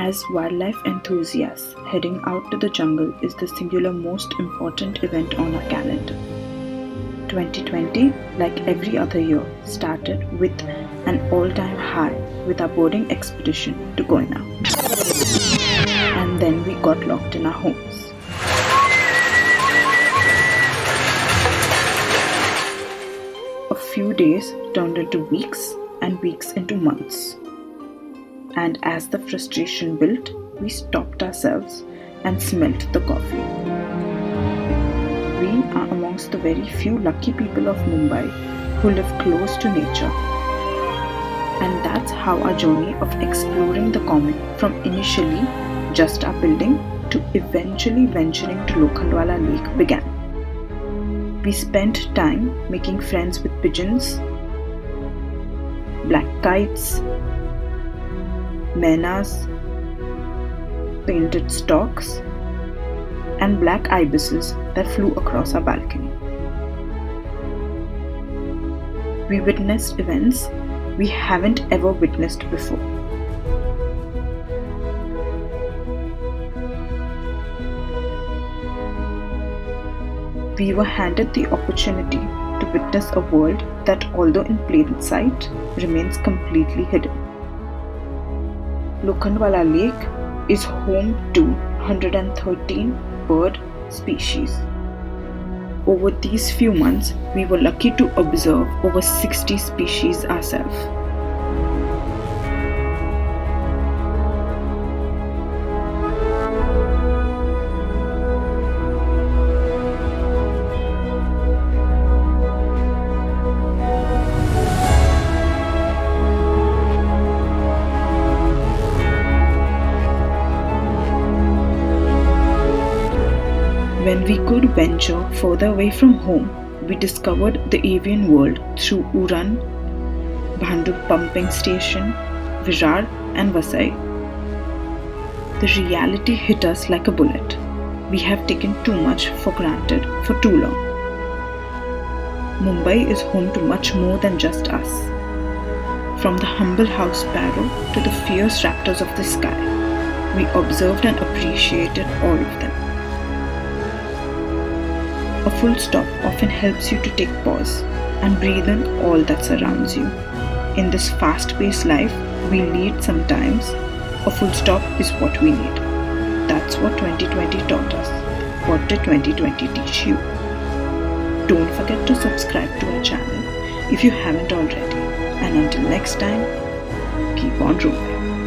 As wildlife enthusiasts, heading out to the jungle is the singular most important event on our calendar. 2020, like every other year, started with an all-time high with our boarding expedition to Koina. And then we got locked in our homes. A few days turned into weeks and weeks into months. And as the frustration built, we stopped ourselves and smelt the coffee. We are amongst the very few lucky people of Mumbai who live close to nature. And that's how our journey of exploring the common from initially just our building to eventually venturing to Lokhandwala Lake began. We spent time making friends with pigeons, black kites, menas, painted storks, and black ibises that flew across our balcony. We witnessed events we haven't ever witnessed before. We were handed the opportunity to witness a world that, although in plain sight, remains completely hidden. Lokhandwala Lake is home to 113 bird species. Over these few months, we were lucky to observe over 60 species ourselves. When we could venture further away from home, we discovered the avian world through Uran, Bhandup Pumping Station, Virar and Vasai. The reality hit us like a bullet. We have taken too much for granted for too long. Mumbai is home to much more than just us. From the humble house sparrow to the fierce raptors of the sky, we observed and appreciated all of them. A full stop often helps you to take pause and breathe in all that surrounds you. In this fast-paced life we lead sometimes, a full stop is what we need. That's what 2020 taught us. What did 2020 teach you? Don't forget to subscribe to our channel if you haven't already. And until next time, keep on roving.